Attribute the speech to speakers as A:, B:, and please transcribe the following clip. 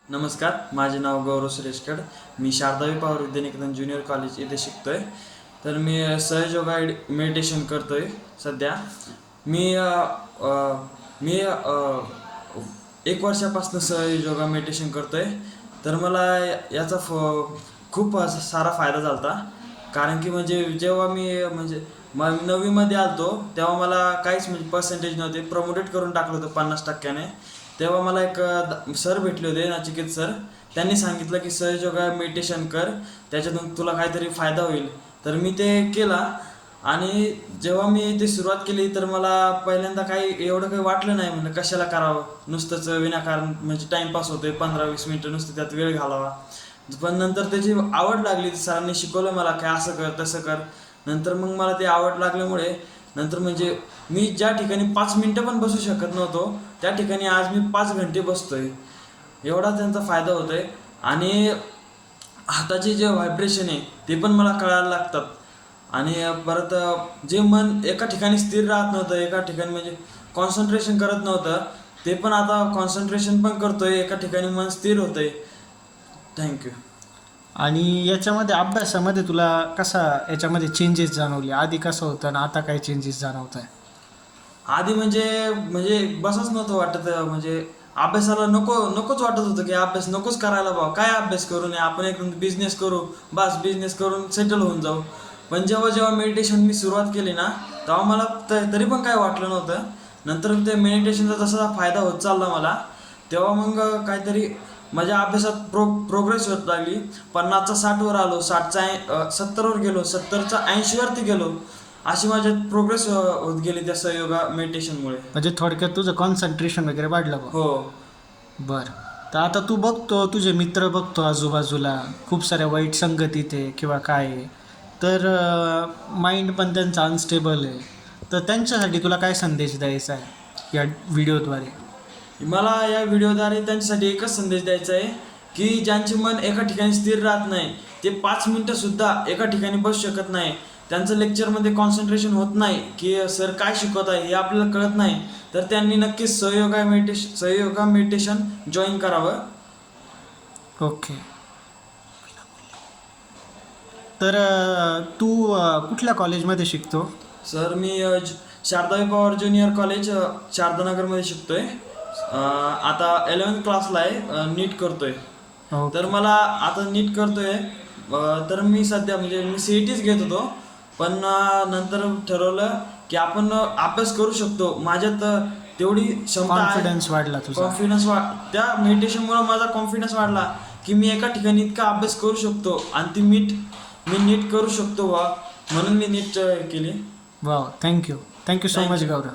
A: नमस्कार, माझे नाव गौरव सुरेशकड. मी शारदाई पवार विद्यानिकेतन junior college येथे शिकतोय. तर मी सहयोगा मेडिटेशन करतोय सध्या. मी अ, अ, मी 1 वर्षापासून सहयोगा मेडिटेशन करतोय. तर मला याचा खूप सारा फायदा झाला होता. कारण की म्हणजे जेव्हा मी म्हणजे मग 9वीमध्ये आलतो तेव्हा मला काहीच म्हणजे पर्सेंटेज नव्हते, प्रमोटेड करून टाकलं होतं 50%ने. तेव्हा मला एक सर भेटले होते, नचिकेत सर. त्यांनी सांगितलं की सहयोगा मेडिटेशन कर, त्याच्यातून तुला काहीतरी फायदा होईल. तर मी ते केला आणि जेव्हा मी ते सुरुवात केली तर मला पहिल्यांदा काही एवढं काही वाटलं नाही, म्हणलं कशाला करावं, नुसतंच विनाकारण म्हणजे टाईमपास होतोय, 15-20 मिनटं नुसतं त्यात वेळ घालावा. पण नंतर त्याची आवड लागली, सरांनी शिकवलं मला काय असं कर तसं कर. नंतर मग मला ते आवड लागल्यामुळे नंतर म्हणजे मी ज्या ठिकाणी 5 मिनटं पण बसू शकत नव्हतो त्या ठिकाणी आज मी 5 घंटे बसतोय. एवढा त्यांचा फायदा होतोय. आणि हाताचे जे व्हायब्रेशन आहे ते पण मला कळायला लागतात. आणि परत जे मन एका ठिकाणी स्थिर राहत नव्हतं, एका ठिकाणी म्हणजे कॉन्सन्ट्रेशन करत नव्हतं, ते पण आता कॉन्सन्ट्रेशन पण करतोय, एका ठिकाणी मन स्थिर होतंय. थँक्यू.
B: आणि याच्यामध्ये अभ्यासामध्ये तुला कसा याच्यामध्ये चेंजेस जाणवले? आधी कसं होतं आणि आता काय चेंजेस जाणवत आहे?
A: आधी म्हणजे म्हणजे बसच नव्हतं वाटत, म्हणजे अभ्यासाला नकोच वाटत होतं की अभ्यास नकोच करायला. बा काय अभ्यास करू नये, आपण एक बिझनेस करू, बस बिझनेस करून सेटल होऊन जाऊ. पण जेव्हा जेव्हा मेडिटेशन मी सुरुवात केली ना, तेव्हा मला तरी पण काय वाटलं नव्हतं. नंतर ते मेडिटेशनचा जसा फायदा होत चालला मला, तेव्हा मग काहीतरी माझ्या अभ्यासात प्रोग्रेस होत लागली. 50चा 60वर आलो, 60चा 70वर गेलो, 70चा 80वरती गेलो. अशी माझ्यात प्रोग्रेस होत गेली त्या सहयोगा मेडिटेशनमुळे.
B: म्हणजे थोडक्यात तुझं कॉन्सन्ट्रेशन वगैरे वाढलं बा.
A: हो.
B: बरं. तर आता तू बघतो, तुझे मित्र बघतो आजूबाजूला, खूप साऱ्या वाईट संगतीत आहे किंवा काय आहे, तर माइंड पण त्यांचं अनस्टेबल आहे. तर त्यांच्यासाठी तुला काय संदेश द्यायचा आहे या व्हिडिओद्वारे?
A: मला या व्हिडिओद्वारे त्यांच्यासाठी एकच संदेश द्यायचा आहे की ज्यांचे मन एका ठिकाणी स्थिर राहत नाही, ते 5 मिनटंसुद्धा एका ठिकाणी बसू शकत नाही, त्यांचं लेक्चरमध्ये कॉन्सन्ट्रेशन होत नाही की सर काय शिकवत आहे हे आपल्याला कळत नाही, तर त्यांनी नक्कीच सहयोगा मेडिटेशन जॉईन करावं.
B: ओके. तर तू कुठल्या कॉलेजमध्ये शिकतो?
A: सर मी शारदाई पवार ज्युनियर कॉलेज शारदानगरमध्ये शिकतोय. आता 11th क्लासला आहे, नीट करतोय.
B: ओके.
A: तर मला आता नीट करतोय. तर मी सध्या म्हणजे मी CETच घेत होतो, पण नंतर ठरवलं की आपण अभ्यास करू शकतो. माझ्यात तेवढी क्षमता आहे.
B: कॉन्फिडन्स वाढला तुझा?
A: कॉन्फिडन्स त्या मेडिटेशनमुळे माझा कॉन्फिडन्स वाढला की मी एका ठिकाणी इतका अभ्यास करू शकतो आणि मी नीट करू शकतो. म्हणून मी नीट केली.
B: Wow, thank you. Thank you so
A: Thank
B: much
A: you.
B: Gaurav.